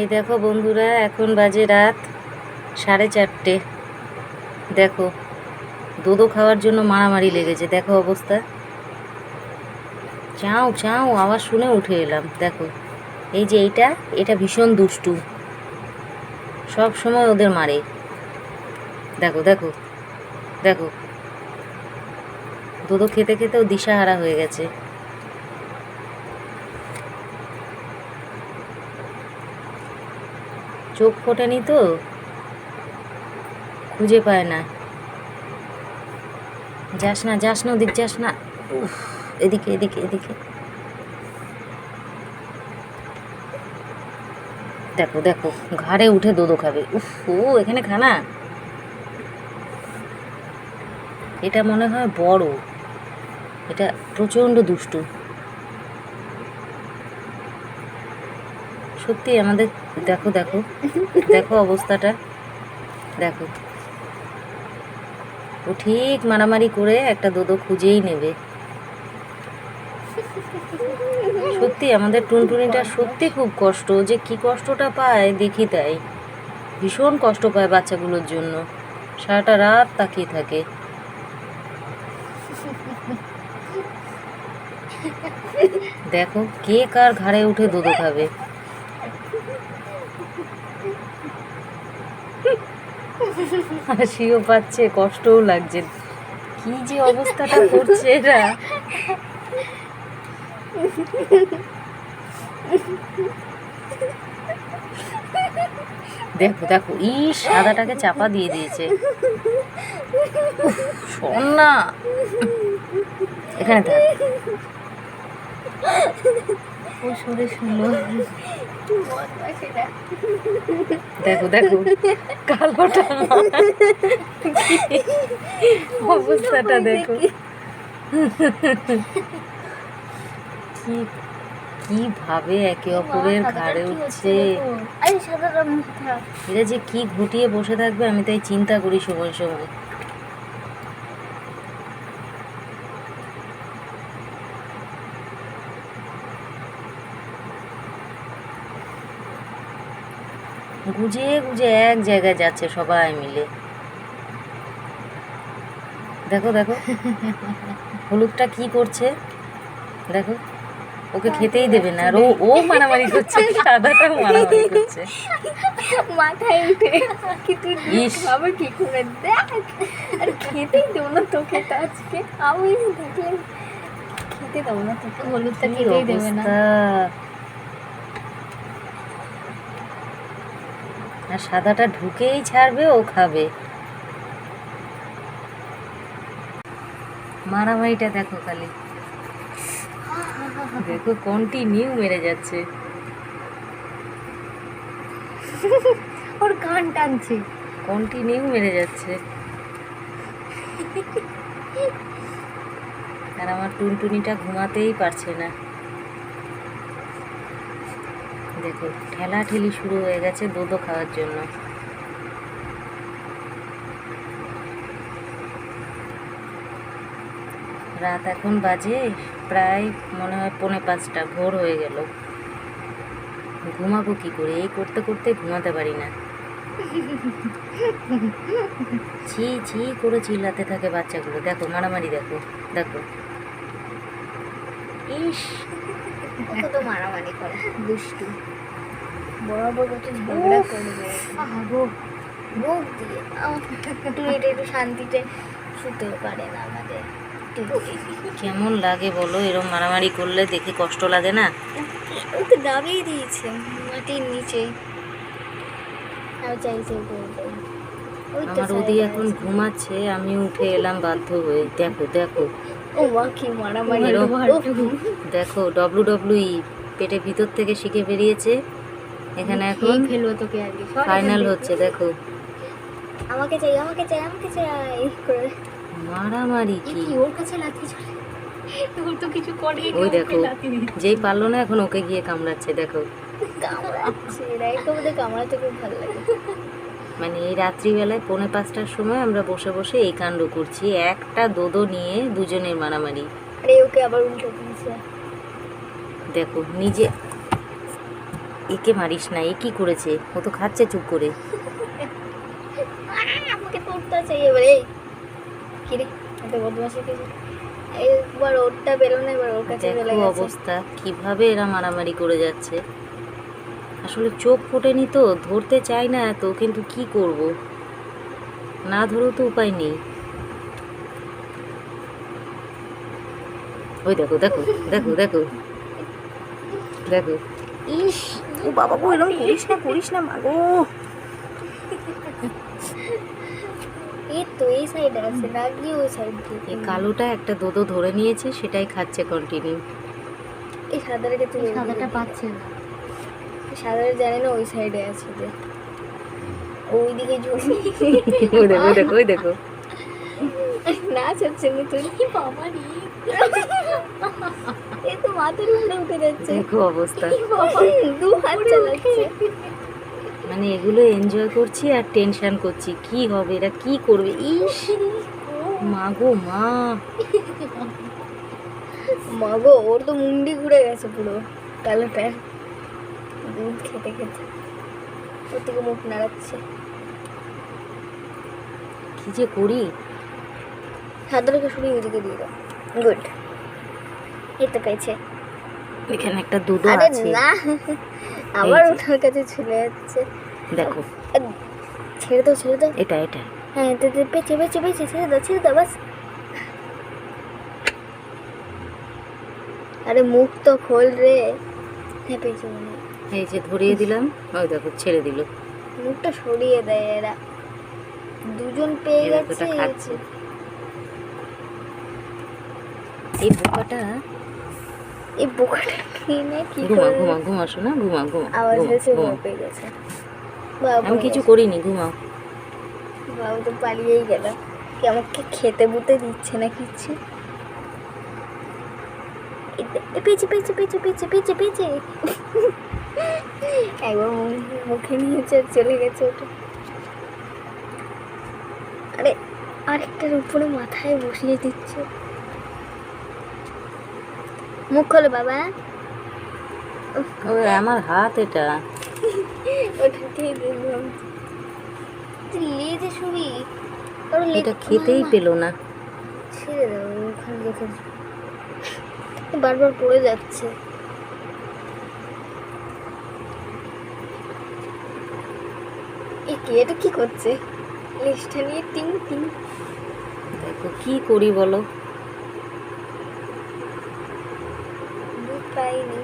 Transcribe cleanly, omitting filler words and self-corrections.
এই দেখো বন্ধুরা, এখন বাজে রাত 4:30। দেখো দোদো খাওয়ার জন্য মারামারি লেগেছে। দেখো অবস্থা, চাও চাও আওয়াজ শুনে উঠে এলাম। দেখো এই যে এটা ভীষণ দুষ্টু, সব সময় ওদের মারে। দেখো দেখো দেখো, দোদো খেতে খেতেও দিশাহারা হয়ে গেছে। চোখ ফোটেনি তো, খুঁজে পায় না। যাস না যাস না, ওদিক যাস না। উফ, এদিকে এদিকে এদিকে। দেখো দেখো, ঘাড়ে উঠে দোদো খাবে। উফ, ও এখানে খানা। এটা মনে হয় বড়, এটা প্রচণ্ড দুষ্টু সত্যি আমাদের। দেখো দেখো দেখো অবস্থাটা, দেখো ও ঠিক মারামারি করে একটা দোদো খুঁজেই নেবে। সত্যি আমাদের টুনটুনিটা সত্যি খুব কষ্ট, যে কি কষ্টটা পায় দেখি তাই। ভীষণ কষ্ট পায় বাচ্চাগুলোর জন্য, সারাটা রাত তাকিয়ে থাকে। দেখো কে কার ঘাড়ে উঠে দোদো খাবে। হাসিও পাচ্ছে, কষ্টও লাগছে। কি যে অবস্থাটা করছে এরা। দেখো দেখো, সাদাটাকে চাপা দিয়ে দিয়েছে। শোন না, এখানে থাক। ও সরে শুনলো। দেখো দেখো, কালোটা অবস্থাটা দেখো। কিভাবে একে অপরের ঘাড়ে উঠছে। এরা যে কি ঘুটিয়ে বসে থাকবে, আমি তাই চিন্তা করি সময় সময়। গুজে গুজে এক জায়গায় যাচ্ছে সবাই মিলে। দেখো দেখো, হলুদটা কি করছে দেখো, ওকে খেতেই দেবে না। আর ও মারামারি করছে, সাদাটাও মারামারি করছে মাথায় উঠে। কি তুই আবার কি করে দেখ, আর খেতেই দেবো না তোকে তো আজকে। আমি দেখলে খেতে দেবো না তোকে, হলুদটা খেতেই দেবে না। আর সাদাটা ঢুকেই ছাড়বে, ও খাবে। মারামারিটা দেখো খালি, দেখো কন্টিনিউ মেরে যাচ্ছে। ওর কান টানছে, কন্টিনিউ মেরে যাচ্ছে। আর আমার টুনটুনিটা ঘুমাতেই পারছে না। দেখো ঠেলাঠেলি শুরু হয়ে গেছে দোদো খাওয়ার জন্য। রাত এখন বাজে প্রায় মনে হয় 4:45, ভোর হয়ে গেল। ঘুমাবো কি করে, এই করতে করতে ঘুমাতে পারি না। ছি ছি করে চিল্লাতে থাকে বাচ্চাগুলো। দেখো মারামারি, দেখো দেখো। ইস, তো মারামারি করে, দুষ্টু বরাবর কত ঝগড়া করবে। মুখ দিয়ে তুই এটা একটু শান্তিতে শুতেও পারে না আমাদের। কেমন লাগে বলো এরকম মারামারি করলে? দেখে কষ্ট লাগে না? ও তো দাবিয়ে দিয়েছে মাটির নিচেই, আর চাইছে আমার ওদি এখন ঘুমাচ্ছে, আমি উঠে এলাম বাধ্য হয়ে। দেখো দেখো, ও মা কি মারামারি। দেখো WWE পেটের ভিতর থেকে শিখে বেরিয়েছে। এখানে এখন ফেলবো তোকে আগে, ফাইনাল হচ্ছে। দেখো আমাকে চাই আমাকে চাই আমাকে চাই করে মারামারি। কি ওর কাছে লাথি চলে, তোর তো কিছু করে। ওই দেখো, যেই পারলো না এখন ওকে গিয়ে কামড়াচ্ছে। দেখো কামড়াচ্ছে, এরাই তো ওদের কামড়াতে খুব ভালো লাগে। মানে এই রাত্রিবেলায় 4:45টার সময় আমরা বসে বসে এই কাণ্ড করছি, একটা দোদো নিয়ে দুজনের মারামারি। আরে ওকে আবার উল্টো দিয়েছে। দেখো নিজে একে মারিস না, এ কি করেছে? ও তো খাচ্ছে চুপ করে। আমাকে করতে আছে এবারে। কিরে এত বদমাশি কিছু, একবার ওরটা বেরো না, এবার ওর কাছে চলে দেখো গেছে। অবস্থা, কিভাবে এরা মারামারি করে যাচ্ছে। আসলে চোখ ফোটেনি তো, ধরতে চাই না এত, কিন্তু কি করব, না ধরেও তো উপায় নেই। ওই দেখো দেখো দেখো দেখো দেখো। ইস, ও বাবা গো, এরকম করিস না মা গো। এই তো এই সাইডে আছে না, গিয়ে ওই সাইড এই দিয়ে। কালোটা একটা দোদো ধরে নিয়েছে, সেটাই খাচ্ছে কন্টিনিউ। এই সাদাটাকে তুই সাদাটা পাচ্ছে না। সাদাটা জানি না ওই সাইডে আছে যে, ওইদিকে ঝুলি। ওই দেখো ওই দেখো ওই দেখো। নাচ হচ্ছে নতুন। বাবা রে, এই তো মাথার উপরে উঠে যাচ্ছে। দেখো অবস্থা, দু হাত চালাচ্ছে। মানে এগুলো এনজয় করছি আর টেনশন করছি, কি হবে, এরা কি করবে। ইস, মা গো মা। মা গো, ওর তো মুন্ডি ঘুরে গেছে পুরো কালোটার, দুধ খেতে খেতে ওর থেকে মুখ নাড়াচ্ছে। কি যে করি। সাদাটাকে শুনে ওইদিকে দিয়ে দাও। গুড, এই তো পেয়েছে। এখানে একটা দুধও আরে আছে, না, আবার এই যে। ওঠার কাছে চলে যাচ্ছে। দেখো ছেড়ে দাও ছেড়ে দাও। এটা এটা। হ্যাঁ তো পেয়েছে পেয়েছে পেয়েছে, ছেড়ে দাও বাস। আরে মুখ তো খোল রে। হ্যাঁ পেয়েছে মনে হয়। এই যে ধরিয়ে দিলাম, ওই দেখো ছেড়ে দিল। মুখটা সরিয়ে দেয় এরা, দুজন পেয়ে এই দেখো, গেছে। এটা খাচ্ছে। এই বোকাটা, এই বোকাটা কিনে কি ঘুমা করে? ঘুমা ঘুমা শোনা, ঘুমা ঘুমা আওয়াজ ঘুমা, হয়েছে, ঘুমা। ঘুম পেয়ে গেছে। বাবা আমি কিছু করিনি, ঘুমাও। বাবু তো পালিয়েই গেল, কি আমাকে খেতে বুতে দিচ্ছে না কিচ্ছু। পেয়েছে পেয়েছে পেয়েছে পেয়েছে পেয়েছে পেয়েছে। একবার মুখে নিয়েছে আর চলে গেছে ওটা। আরে আরেকটার উপরে মাথায় বসিয়ে দিচ্ছে। মুখ খোলো বাবা। ওই আমার হাত এটা। ওটাকেই দেখলাম তুই লেজে শুবি। এটা খেতেই পেলো না। ছেড়ে দাও, ওখানে রেখে দাও। বারবার পড়ে যাচ্ছে। এ কি, এটা কি করছে? লেজটা নিয়ে টিং টিং। দেখো কি করি বলো। দুধ পাইনি।